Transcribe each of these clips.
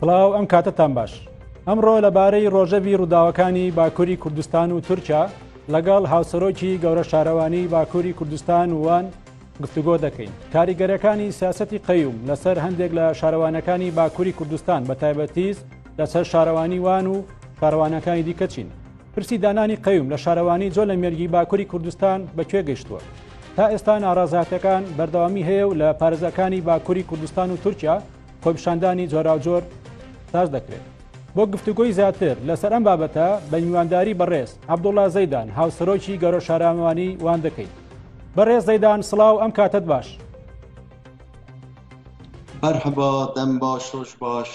سڵاو ئەم کاتتان باش. ئەمڕۆ لەبارەی ڕۆژەوی ڕووداوەکانی باکووری کوردستان و تورکیا لەگەڵ هاوسەرۆکی گەورە شارەوانی باکووری کوردستان وان گفتوگۆ دەکەین. کاریگەرەکانی سیاسەتی قەیوم لەسەر هەندێک لە شارەوانەکانی باکووری کوردستان بە تایبەتیز لەسەر شارەوانی وان و شارەوانەکانی دیکە چین. پرسی دانانی قەیوم لە شارەوانی جۆ لە مێرگی باکووری کوردستان بەکوێ گەیشتووە. تا ئێستا ناڕازاتەکان بەردەوامی هەیە و لە پارێزەکانی باکووری کوردستان و تورکیا خۆپیشاندانی جۆراوجۆر تاش دەکرێت. بۆ گفتوگۆی زیاتر لەسەر ئەم بابەتە بە میوانداری بەڕێز عەبدوڵڵا زەیدان هاوسەرۆکی گەورە شارەوانی وان دەکەین. بەڕێز زەیدان سڵاو ئەم کاتت باش. مەرحەبا دەم باش ڕۆژ باش.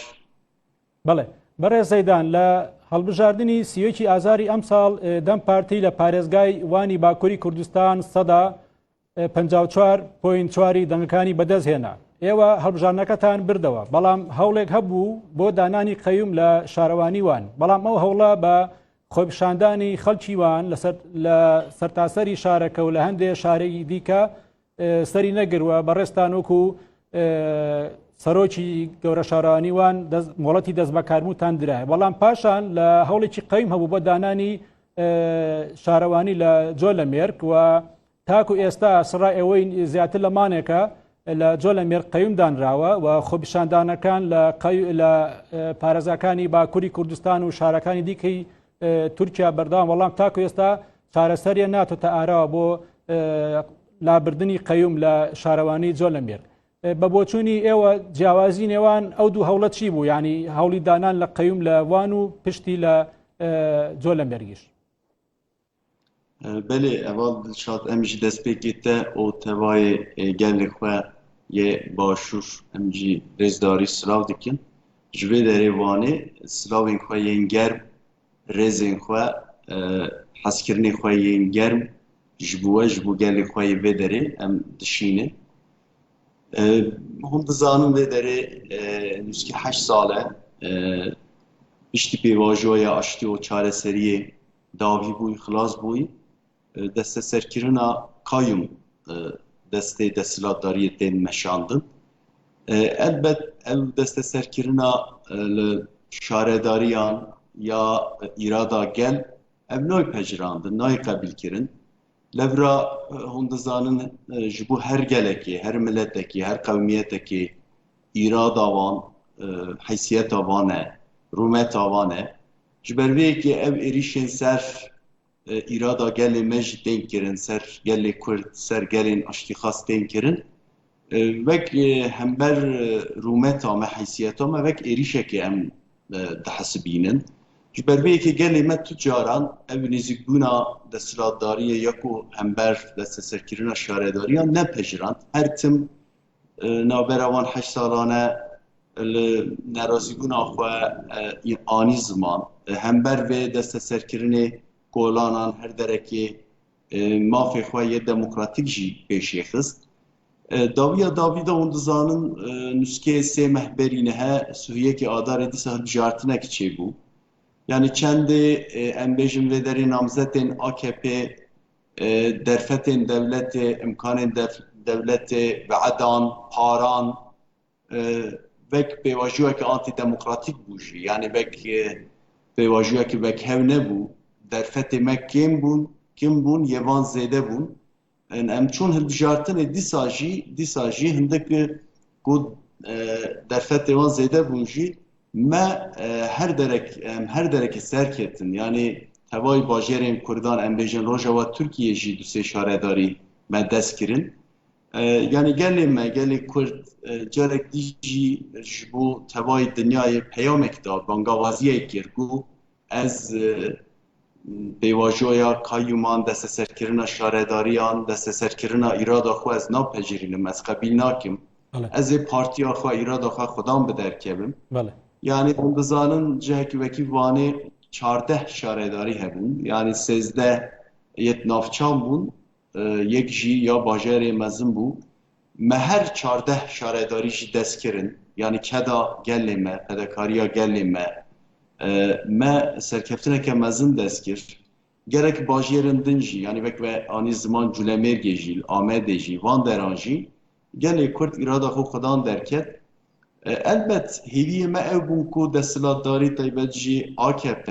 بەڵێ بەڕێز زەیدان لە هەڵبژاردننی سیوەکی ئازاری ئەم ساڵ دەم پارتی لە پارێزگای وانی باکووری کوردستان سەدا 54.4 دەنگەکانی بەدەست هێنا. ئێوە هەڵبژارنەکەتان بردەوە بەڵام هەوڵێک هەبوو بۆ دانانی قەیوم لە شارەوانی وان بەڵام ئەو هەوڵە بە خۆپیشاندانی خەڵکی وان لە سەرتاسەری شارەکە و لە هەندێک شارێکی دیکە سەری نەگرووە بەڕێستان وەکو سەرۆکی گەورە شارەوانی وان مۆڵەتی دەست بەکارموتان درایە بەڵام پاشان لە هەوڵێکی قەیوم هەبوو بۆ دانانی شارەوانی لە جۆ لە مێرک و تاکو ئێستا سڕای ئەوەی زیاتر لە مانێکە لە جۆ لە مێرک قەیوم دانراوە و خۆپیشاندانەکان لە پارێزەکانی باکووری کوردستان و شارەکانی دیکەی تورکیا بەردەوام وەڵام تاکو ئێستا چارەسەریە ناتۆتە ئاراوە بۆ لابردنی قەیوم لە شارەوانی جۆ لە مێرک. بە بۆچوونی ئێوە جیاوازی نێوان ئەو دوو هەوڵە چی بوو؟ یعنی هەوڵی دانان لە قەیوم لە وان و پشتی لە جۆ لە مێرگیش. بله اول شاید امجی دست بگیرده او توای گلی خواه یه باشور امجی رزداری سراو دکن جوه داره وانه سراوین خواه یه گرم رزین خواه حسکرنی خواه یه گرم جبو گلی خواه یه داره ام دشینه هم دزانم وی داره نسکی 8 ساله بشتی پیواجوی آشتی و چاره سریه داوی بوی خلاص بوی دست سرکirina kayyum deste desthilatdariyê tên meşandin. Elbet ev deste serkirina şaredariyan ya irada gel ev noy pejirandin, noy qabil kirin. Levra hûn dizanin ji bo her gelekê, her milletekê, her qewmiyetekê irada wan, heysiyeta wan e, rûmeta wan e. Ji ber vê yekê ev êrişên ser irada gelê me jî tên kirin, ser gelê Kurd, ser gelên aştîxas tên kirin. Vek hember rûmeta me, heysiyeta me vek êrişekê em dihesibînin. Ji ber vê yekê gelê me tu caran ev nêzîkbûna desthilatdariyê ya ku hember desteserkirina şaredariyan nepejirand. Her tim navbera wan 8 salane li nerazîbûna xwe anî ziman hember vê desteserkirinê kolanan her derekê mafê xwe yê demokratîk jî pêşê xist. Dawiya Davî da hûn dizanin nûskê sê mehberî nehe Sûriyekê adarê dîsa hilbijartinekî çêbû. Yani çendê em bêjin vê derê namzetên AKP derfetên devletê, imkanên devletê, ve'edan, paran vek pêvajiyekî antîdemokratîk bû jî. Yani vek pêvajiyekî vek hev nebû. derfetê me kim bûn yevan zêde bûn em çûn hilbijartinê dîsa jî hindik ku derfetê wan zêde bûn jî me her derekê serketin yani tevayê bajêrên Kurdan em bêjin Rojava Tirkiyê jî du sê şaredarî me dest kirin yani gelê me gelê Kurd carek dî jî ji bo tevayê dinyayê peyamek da bangavaziyek kir ku ez pêvajoya kayyuman desteserkirina şaredariyan desteserkirina irada xwe ez napejirînim ez qebîl nakim ez ê partiya xwe irada xwe xudan bi derkevim yani hûn dizanin cihekî wekî wanê 14 şaredarî hebûn yani 13 yek navçan bûn yek jî ya bajarê mezin bû me her 14 şaredarî jî dest kirin yani keda gelê me fedekariya gelê me me serkeftineke mezin dest kir gerek bajêrên din jî yani vek ve anî ziman Culemêrgê jî Amedê jî van deran jî gelê Kurd irada xwe xudan derket البته هیوی ما او بون کو دستلاتداری تایبەت جی AKP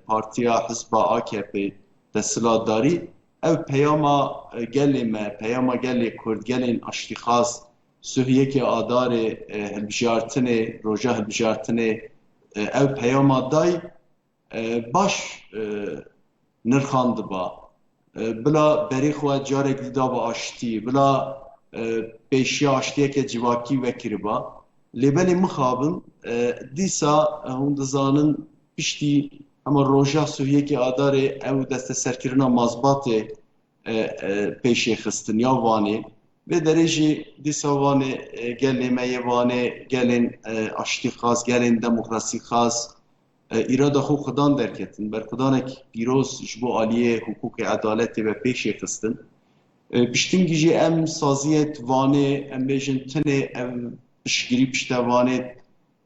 پارتیا حزب AKP دستلاتداری او پیاما گلی ما پیاما گلی کرد گلین اشتخاص سوریه که آدار هلبجارتنه روژا هلبجارتنه او پیاما دای باش نرخاند با بلا بری خواهد جارک دیدا با آشتی بلا پیشی آشتیه که جواکی وکر با لیبلی مخابن دیسا هون دزانن پشتی اما روژا سوریه که آدار او دست سرکرنا مازبات پیشی خستن یا وانه به درجه دیسا وانه گلی میه وانه گلین آشتی خاص گلین دموکراسی خاص ایرادا خو خدان درکتن بر خدانک پیروز جبو عالیه حقوق عدالت و پیشی خستن پشتینگی جی ام سازیت وانه ام بیجن تنه ام پشگیری پشتوانه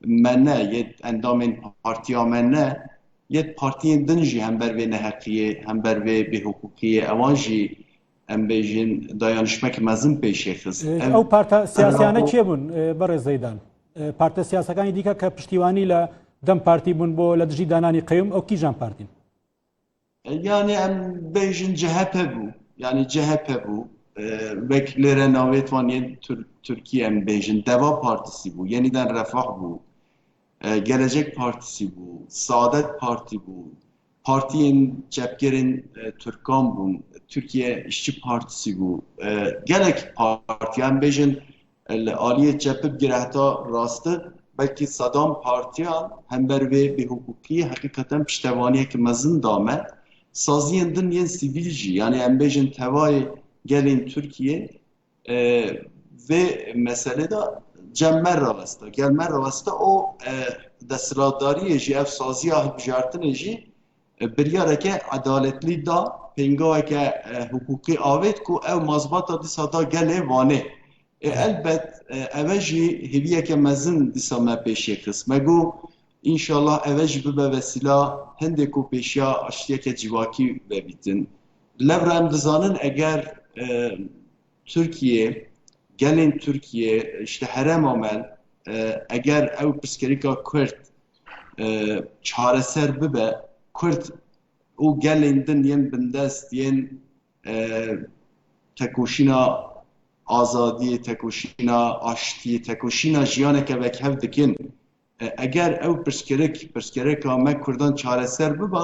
منه ید اندام پارتیا منه ید پارتیین دنجی هم بر وی نحقیه هم بر وی به حقوقیه اوانجی ام بیجن دایانشمک مزن پیشی خست او پارتا سیاسیانه چیه بون بر زیدان پارتا سیاسەکانی دیکە کە پشتیوانی لە دەم پارتی بوون بۆ لە دژی دانانی قەیوم ئەو کیژان پارتین يعني ام بيجن CHP بو يعني CHP بو وك لره ناويت وان تركيا ام بيجن دوا partisi بو yeniden refah بو Gelecek Partisi bu, Saadet Parti bu, partiyin cepkerin Türkan bu, Türkiye İşçi Partisi bu, gelek parti yani bejin aliyet cepip girehta rastı belki Saddam Partiyan hem berve bir hukuki hakikaten piştevaniye ki mezin dame saziyen din yen sivilci yani hem bejin tevay gelin Türkiye ve mesele de Cemmer ravasta, gelmer ravasta o desthilatdariye jî ev saziya hilbijartinê jî biryareke adaletli da pengaveke hukukî avêt ku ev mazbata dîsa da gelê wanê. Elbet ev jî hêviyeke mezin dîsa me pêşê xist. Me got înşallah ev jî bibe vesîla hindê ku pêşiya aştiyeke civakî vebîtin. Levra em dizanin eger Türkiye gelin Türkiye işte herem amel eğer ev psikolojika Kürt çareser bibe Kürt o gelindin yen bindest yen tekoşina azadiye tekoşina aştiye tekoşina jiyaneke vek hev dikin eğer ev psikolojika me Kürdan çareser bibe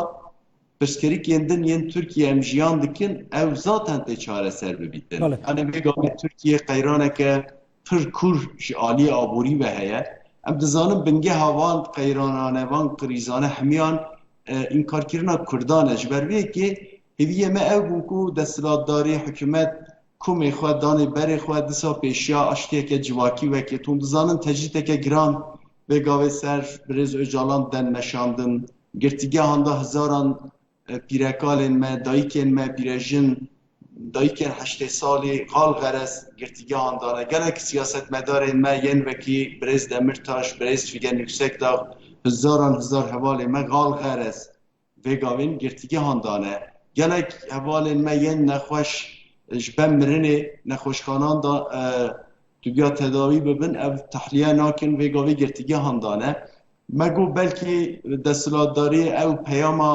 psikolojik yendin yen Türkiye em jiyan dikin ev zaten te çareser bibîtin. Yani vê Türkiye qeyraneke pir kur ji aliyê aborî ve heye. Em dizanin bingeha van qeyranane van qirîzane hemiyan înkarkirina Kurdan e ji ber vê ki hêviyê me ew bû ku desthilatdarî hikûmet kumê xwe danê berê xwe dîsa pêşiya aştiyeke civakî veke hûn dizanin tecrîteke giran vê gavê ser Birêz Öcalan den meşandin girtîgehan da hizaran پیرکالین ما دایکین ما پیرژن دایکین 8 سالی قال غرس گرتیگان داره گلک سیاست مدارین ما ین وکی برز دمرتاش برز فیگن yüksek da هزار حوالی ما قال غرس وگاوین گرتیگان داره گلک حوالین ما ین نخوش جبن مرنه نخوشخانان دا توگیا تداوی ببین او تحلیه ناکن وگاوی گرتیگان داره مگو بلکی دستلاتداری او پیاما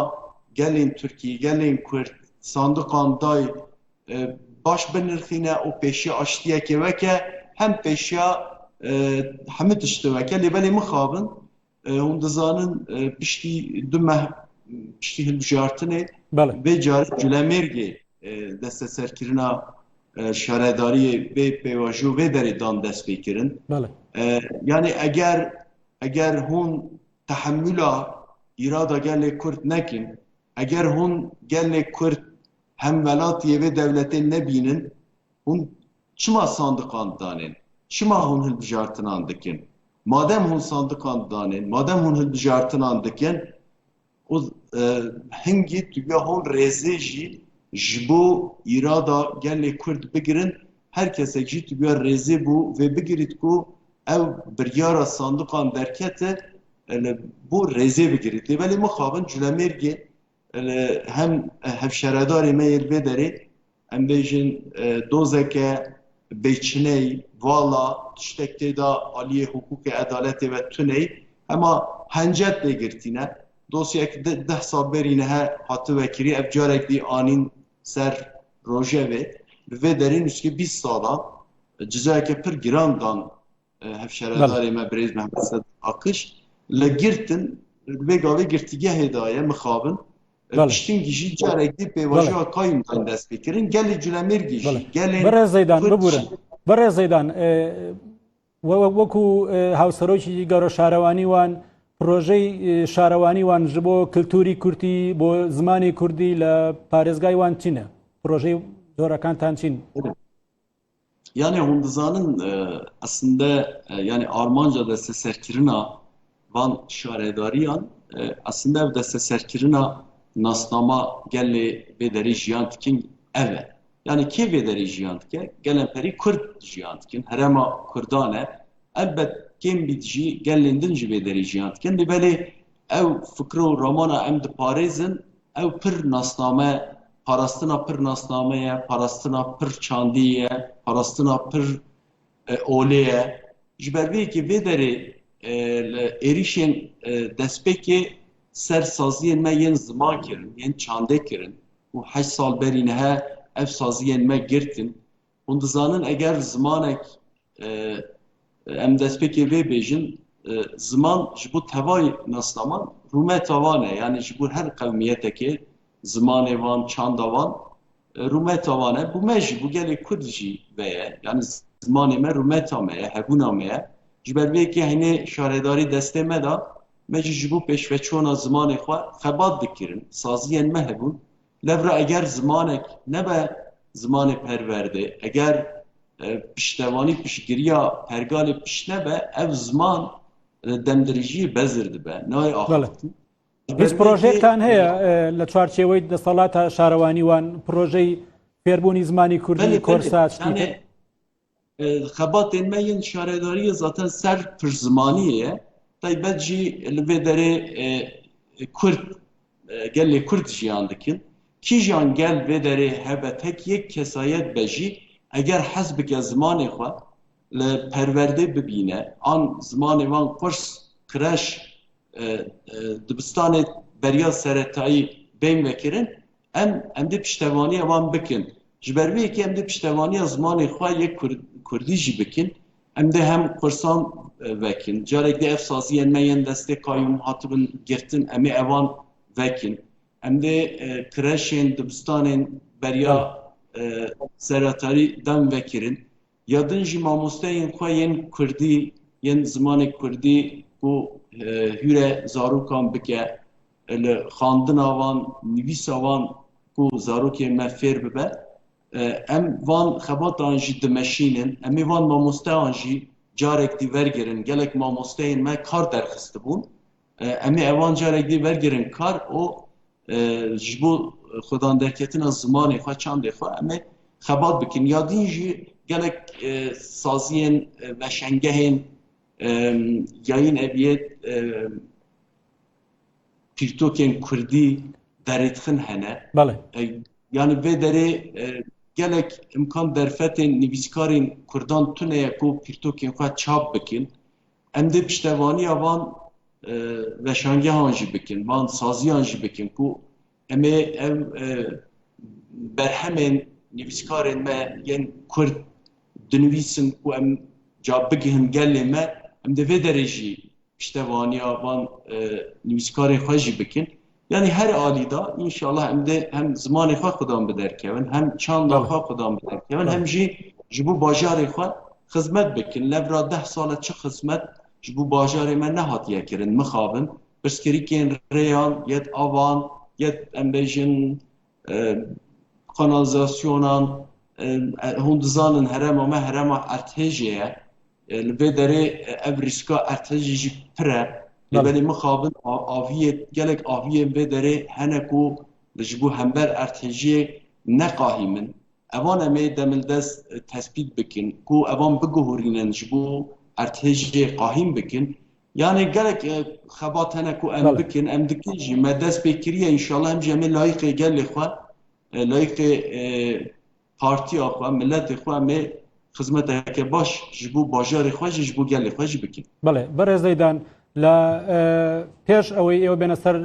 gelin Türkiye, gelin Kürt, sandıkan day baş benirxine o peşi aştiye ki veke hem peşiya hemit işte veke libeli mixabın hûn dizanin piştî dume piştî hilbijartinê vê carî Culemergê deste serkirina şaredariyê vê pêvajo vê derê dan dest pê kirin. Yani eger hûn tehemmüla irada gelê Kürt nekin eğer hûn gelê Kürt hemvelatiye ve devletê nebînin hûn çima sandıkan danên çima hûn hilbijartinan dikin madem hûn sandıkan danên madem hûn hilbijartinan dikin o hingî tuya hûn rêzê jî ji bo îrada gelê Kürt bigirin herkesek jî tuya rêzê bû ve bigirit ku ev biryara sandıkan derkete bu rêzê bigirit lêvelê mixabin Culemergê hem hevşeredarê me yê vê derê em bêjin dozeke bêçiney والا تشتكي دا عليه حقوق عدالت و توني اما هنجت بگرتینه دوسیه که 10 سال برینه حتی وکری افجارک دی آنین سر روژه و درین که 20 سالا جزایی که پر گران دان هفشارداری ما بریز محمد صد آقش لگرتن بگاوی گرتیگه هدایه مخابن پشتین گیجی جارک دی پیواجه ها قایم دان دست بکرین گلی جلمیر گیجی بره زیدان ببورن بره زیدان وەکو هاوسەرۆکی گەورە شارەوانی وان پرۆژەی شارەوانی وان ji بۆ کللتوری کورتی بۆ زمانی کوردی لە پارێزگای وان چینە پرۆژەی زۆرەکانتان چین yani hondizanın aslında yani Armanca deste serkirina van şaredariyan aslında deste serkirina nasnama gelle bederi jiyantkin eve yani ki bederi jiyantke gelen peri Kurd jiyantkin herema Kurdane elbet kim bitji gellindin bederi jiyantkin de böyle ev fikro romana em de Parizin ev pir nasname parastina pir nasnameye, parastina pir çandiye, parastina pir oleye. Jibervi ki vederi erişen despeki ser saziyen me yen zaman kirin, yen çande kirin. Bu 8 sal berine ev saziyen me girtin. Hundizanın eğer zamanek em despeki ve bejin zaman bu tevay nasnaman rume tavane yani bu her kavmiyeteki زمانه وان چند وان رومتا وانه بو مج بو گلی کردجی ویه یعنی زمانه ما رومتا میه هبونا میه جبروی که هنه شارداری دسته مدا مج جبو پیشوچونا زمانه خوا خبات دکرن سازیان ما هبون لبرا اگر زمانک نبا زمان پرورده اگر پشتوانی پشگریا پرگال پش نبا او زمان دمدرجی بزرد به نای آخرت هیچ پرۆژێکتان هەیە لە چوارچێوەی دەسەڵاتە شارەوانی وان پرۆژەی فێربوونی زمانی کوردی کۆرسات شتێک خەباتên me yên şaredariyê zaten ser pirzmaniyê taybet jî li vê derê Kurd gelê Kurd jiyan dikin kîjan gel vê derê hebe tek yek kesayet be jî eger hez bike zimanê xwe li perwerdê bibîne an zimanê wan qurs kireş dibistanê beriya seretayî bêm vekirin em de piştevaniya wan bikin ji ber vê yekê em de piştevaniya zimanê xwe yek Kurdî jî bikin em de hem qursan vekin carek de ev saziyên me yên destê kayyum hatibin girtin em ê evan vekin em de kireşên dibistanên beriya seretayî dem vekirin ya din jî mamosteyên xwe yên Kurdî yên zimanê Kurdî ku hüre zarukan bike li xandina wan nivîsa wan ku zarokê me fêr bibe em van xebatan jî dimeşînin em ê van mamosteyan jî carek dî wergirin gelek mamosteyên me kar derxistibûn em ê evan carek dî wergirin kar o ji bo xwedan derketina zimanê xwe çandê xwe em ê xebat bikin ya din jî gelek saziyên veşengehên yayın eviyet pirtokên Kurdî derêtxin hene yani vê derê gelek imkan derfetên nivîskarên Kurdan tuneye ku pirtokên xwe çap bikin em de piştevaniya wan veşangehan jî bikin wan saziyan jî bikin ku em ê ev berhemên nivîskarên me yên Kurd dinivîsin ku em ca bigihin gelê me em de vê derê jî piştevaniya wan nivîskarên xwe jî bikin yani her alîda înşallah em de hem zimanê xwe xudan bi derkevin hem çanda xwe xudan bi derkevin hem jî ji bo bajarê xwe xizmet bikin levra 10 sala çi xizmet ji bo bajarê me nehatiye kirin mixabin pirsgirîkên rêyan yet avan yet em bêjin kanalizasyonan hûn dizanin herema me herema ertêjê ye li vê derê ev rîska ertêjî jî pir e li belê mixabin aviyê gelek aviyên vê derê hene ku ji bo hember ertêjiyê neqahîmin evan em ê demildest tespît bikin ku evan biguhurînin ji bo ertêjiyê qahîm bikin yani gelek xebat hene ku em bikin em dikin jî me dest pêkiriye înşallah hem jî em ê layıqê gelê xwe layıqê partiya xwe milletê xwe em ê خزمەتێکە باش ji bo bajarê xwe jî ji bo gelê xwe jî bikin. بەڵێ بەڕێزەیدان لە پێش ئەوەی ئێوە بێنە سەر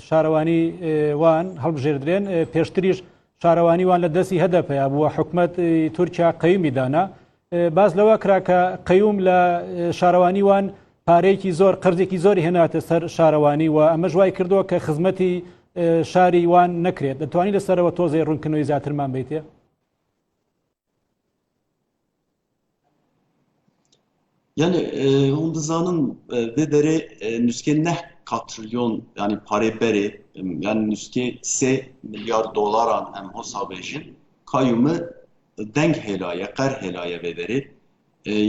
شارەوانی وان هەڵبژێردرێن پێشتریش شارەوانی وان لە دەستی هەدەپەیە بووە حکوومەتی تورکیا قەیومی دانا باز لەوە کرا کە قەیوم لە شارەوانی وان پارەیەکی زۆر قەرزێکی زۆری هێناتە سەر شارەوانی و ئەمە ژوای کردووە کە خزمەتی شاری وان نەکرێت دەتوانین لەسەرەوە تۆزێ ڕوونکردنەوەی زیاترمان بیتێ؟ Yani hûn dizanin vê derê nûskê neh katrilyon yani parê berê yani nûskê 3 milyar dolaran em hosa bêjin kayûmê deng hêlaye qer hêlaye vê derê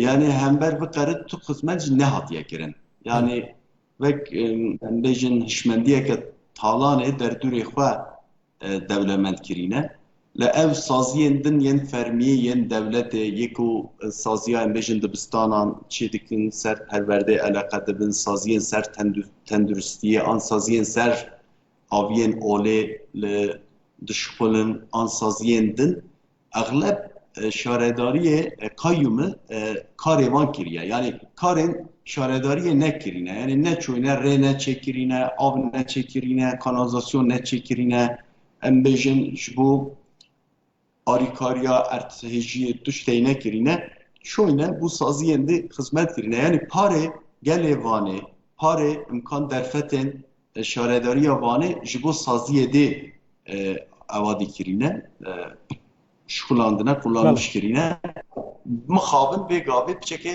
yani hember biqerit tu xizmet jî nehatiye kirin yani vek em bêjin hişmendiyeke talanê derdûrê xwe dewlemend kirîne li ev saziyên din yên fermiyê yên devletê yek û saziya em bêjin dibistanan çê dikin ser perwerdê eleqe dibin saziyên ser tenduristiyê an saziyên ser aviyên olê li dişxulin an saziyên din egleb şaredariyê kayyûmê karê wan kiriye yani karên şaredariyê nekirîne yani neçûne rê neçêkirîne av neçêkirîne kanalizasyon neçêkirîne em bêjin ji bo arîkariya ertihêjiyê tuştê nekirîne çoyne bû saziyên de xizmet kirîne yani parê gelê Vanê parê imkan derfetên şaredariya Vanê ji bo saziyê de ewadî kirîne şulandine kullanmış kirîne mixabin vê gavê piçekê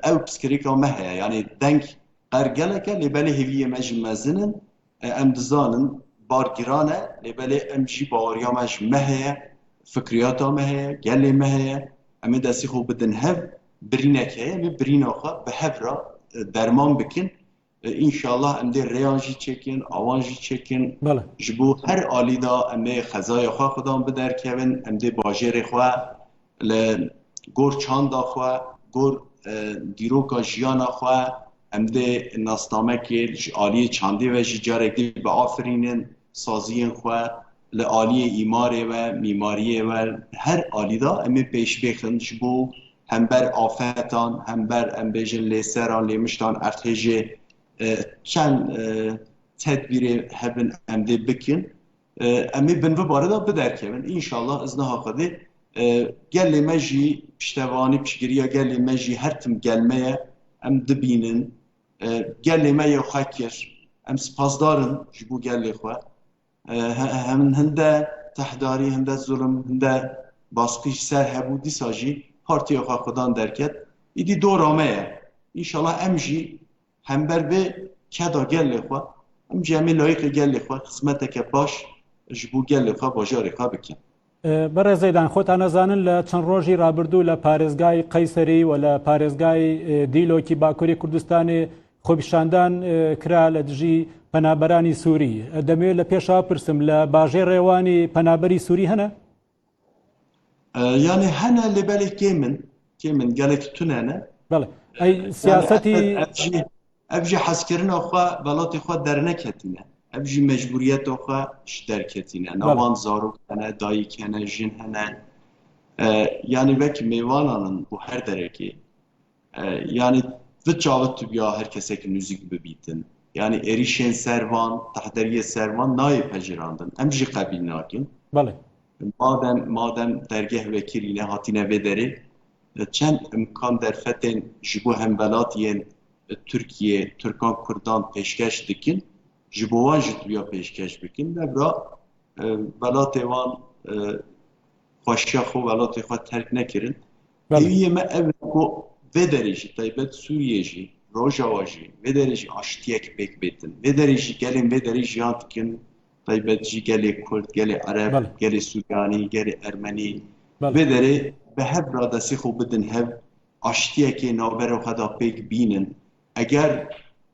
ew piskirêka me heye yani deng qer geleke lêbelê hêviyê me jî mezinin em dizanin bargiran e lêbelê em jî baweriya me ji me heye fikriyata me heye gelê me heye em ê destê xwe bidin hev birînek heye em ê birîna xwe bi hev re derman bikin înşallah em dê rêyan jî çêkin awan jî çêkin ji bo her alî da em ê xezaya xwe xudan bi derkevin em dê bajêrê xwe li gor çanda xwe gor dîroka jiyana xwe em dê nasnamekê ji aliyê çandê ve jî carek dê biafirînin saziyên xwe li aliyê îmarê ve mîmariyê ve her alî da em ê pêşbêxin ji bo hember afetan hember em bêjin lêseran lêmiştan ertêjê çend tedbîrê hebin em dê bikin em ê bin vê barê da biderkevin înşallah izniha Xwedê gelê me jî piştevanî piştgiriya gelê me jî her tim gelmeye em dibînin gelê me yê xwe kir em spasdarin ji bo gelê xwe hinde tehdarî hinde zulm hinde baskî ser hebû dîsa jî partiya xwe xudan derket îdî dora me ye înşallah em jî hember vê keda gelê xwe em jî em ê layıqê gelê xwe xizmeteke baş ji bo gelê xwe bajarê xwe bikin. بەڕێزەیدان خۆتان نەزانن لە چەند ڕۆژی ڕابردوو لە پارێزگای قەیسەری و لە پارێزگای دیلۆکی باکووری کوردستانی خۆپیشاندان کرا لە دژی پەنابەرانی سووری دەمەوێت لە پێشەوە پرسم لە باژێ ڕێوانی پەنابەری سووری هەنە؟ یانێ هەنە لێبەرێ کێمن gelekî tunene بەڵێ ئەی سیاسەتی ev jî hezkirina xwe welatê xwe derneketîne ev jî mecburiyeta xwe ji derketîne navan zarok hene dayîk hene jin hene yani vekî mêvananin û her derekê yani vi çavit tubiya her kesekî nûzik bibîtin yani êrişên servan tehderiyê servan nayê pejirandin em jî qebîl nakin madem dergeh vekirîne hatîne vê derê çend imkan derfetên ji bo hemwelatiyên Türkiye Türkan Kurdan pêşkeş dikin ji bo wan jî tubiya pêşkeş bikin nebra welatê wan xweşiya xwe welatê xwe terk nekirin hêviyê me ev ku vê derê jî taybet Sûriyê jî Rojava jî vê derê jî aştiyek pêk bêtin vê derê jî gelên vê derê jiyan dikin taybet jî gelê Kurd gelê Ereb gelê Sûryanî gelê Ermenî vê derê bi hev ra destê xwe bidin hev aştiyekê navbera xwe da pêk bînin eger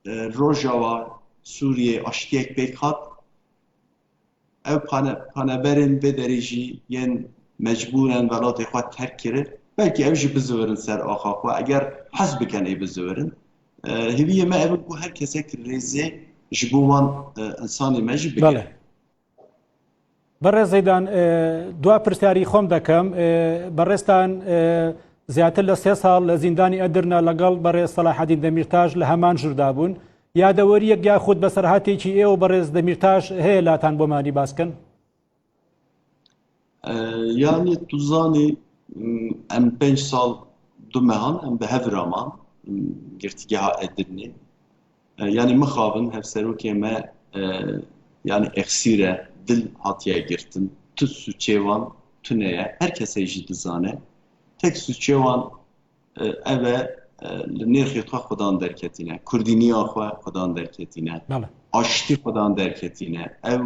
Rojava Sûriyê aştiyek pêk hat ev paneberên vê derê jî yên mecbûren welatê xwe terk kirin belkî ev jî bizivirin ser axa xwe eger hez bikin ê bizivirin hêviyê me ev ku her kesek rêzê ji bo wan insanê me jî bikin. بەڕێز زەیدان دوا پرسیاری خۆم دەکەم بەڕێستان زیاتر لە 3 ساڵ لە زیندانی ئەدرنا لەگەڵ بەڕێز سەلاحەدین دەمیرتاش لە هەمان ژووردا بوون یادەوەریەک یاخود بەسەرهاتێکی ئێوە بەڕێز دەمیرتاش هەیە لاتان بۆمانی باسکەن؟ یانی توزانی ئەم 5 ساڵ دومەهان ئەم بە هەڤرامان گرتیگەها ئەدرنێ یانی مخابن هەفسەرۆکێ me yani eksîre dil hatiye girtin tu suçêwan tuneye her kesê jî dizane tek suçêwan ev e li nêrxê xwe xwedan derketîne kurdîniya xwe xwedan derketîne aştî xwedan derketîne ew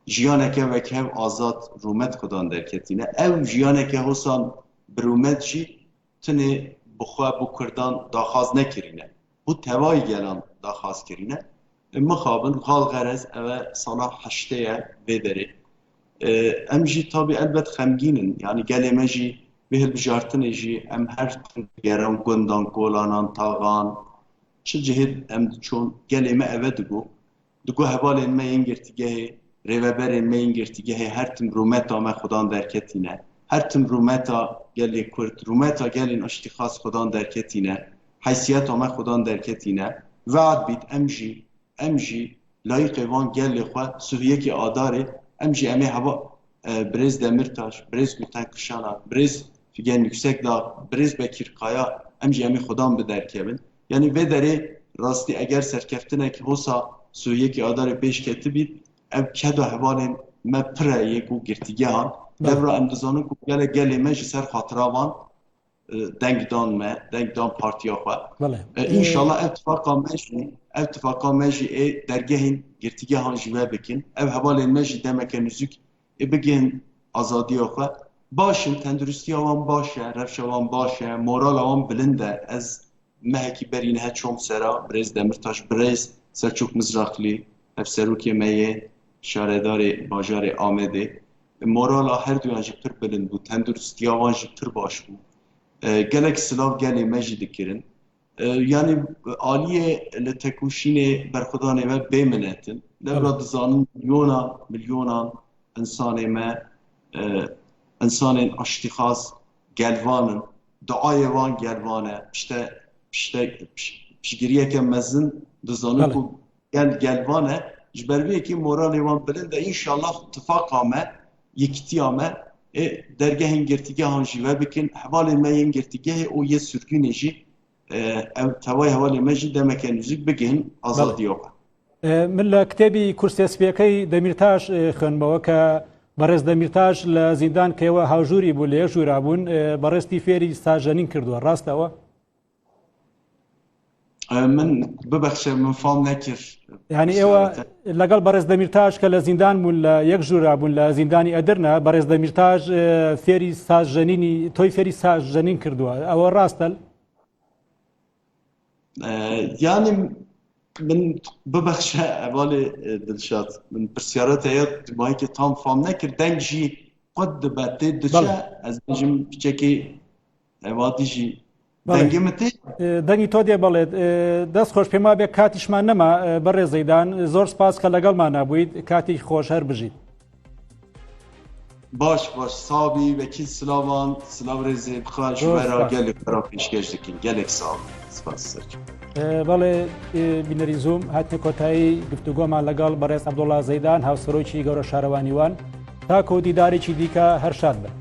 jiyaneke wekhev azad rûmet xwedan derketîne ew jiyaneke hosan bi rûmet jî tunê bi xwe bû Kurdan daxwaz nekirîne bû tevayî gelan daxwaz kirîne مخابن غال غرز اوه سالا هشته بدره ام جی تابی البت خمگینن یعنی گله مجی بهل بجارتن جی ام هر گران گندان گولانان تاغان چه جهد ام چون گله ما اوه دگو هوالین ما اینگرتیگه ریوبرین ما اینگرتیگه هر تم رومتا ما خدان درکتینه هر تم رومتا گلی کرد رومتا گلین اشتخاص خدان درکتینه حیثیت ما خدان درکتینه وعد بید ام جی امجی لایق وان گل خو سویه کی آداره امجی امی هوا برز دمرتاش برز گوتن کشانا برز فیگن yüksek da برز بکیرقایا امجی امی خدام به درکبن یعنی و دره راستی اگر سرکفتنه که hosa سویه کی آداره پیش کتبید ام کدو حوالین ما پره یکو گرتیگان devra امدزانو کو گل مج سر خاطراوان دنگدان پارتیا خو انشالله اتفاقا مجی درگهین گرتیگهان جوه بکن او حوالین مجی دمک نزوک بگین آزادی خو باشن تندرستی آوان باشه رفش آوان باشه مورال آوان بلنده از مهکی برینه چوم سرا برز دمرتاش برز سرچوک مزرقلی افسروکی میه شاردار باجار آمده مورال هر دویان جی پر بلند بود تندرستی آوان جی پر باش بود gelek silav gelê me jî dikirin yani aliyê li tekûşînê berxwedanê me bêminetin devra dizanin milyonan insanê me insanên aştîxaz gelvanin diayê wan gelvan e piştgiriyeke mezin dizanin ku gelvan e ji ber vê yekî moralê wan bilind e înşallah tifaka me yekîtiya me dergehên girtîgehan jî ve bikin hevalên me yên girtîgehê û yê sürgûnê jî ew tevayê hevalê me jî demeke nûzik bigihîn azadiya xwe من لە کتێبی کورسێسپیەکەی دەمیرتاش خوێنمەوە کە بەڕێز دەمیرتاش لە زیندان کەوە هاوژووری بوو لە ژوورا بوون بەڕێستی فێری ساژەنین کردووە ڕاستەوە من ببەخشە من فام نەکرد یعنی ئێوە لەگەڵ بەڕێز دەمیرتاش کە لە زیندان بوون لە یەک ژوورا بوون لە زیندانی ئەدرنا بەڕێز دەمیرتاش فێری ساژەنینی تۆی فێری ساژەنین کردووە ئەوە ڕاستە yani من ببخشە ئەواڵێ دڵشاد من پرسیارەت هەیە ماهی تام فام نەکرد دەنگ ژی قەت دەبە تێ دچە ئەس بژم پیچێکی ئەوادی ژی دەنگی تۆ دێ بڵێت دەست خۆش پێما بێ کاتیشمان نەما بەڕێز زەیدان زۆر سپاس کە لەگەڵمان نبوویت کاتی خۆش هەر بژیت باش سابی وەکیل سلاوان سلااو ڕێزێ بخوا ژوەرا گەلێک بەرا پێشکەش دەکەین گەلێک ساڵ سپاس سەرکە بەڵێ بینەری زوم هاتنە کۆتایی گفتوگۆمان لەگەڵ بەڕێز عەبدوڵڵا زەیدان هاوسەرۆکی گەورە شارەوانیوان تاکە و دیدارێکی دیکە هەر شاد بن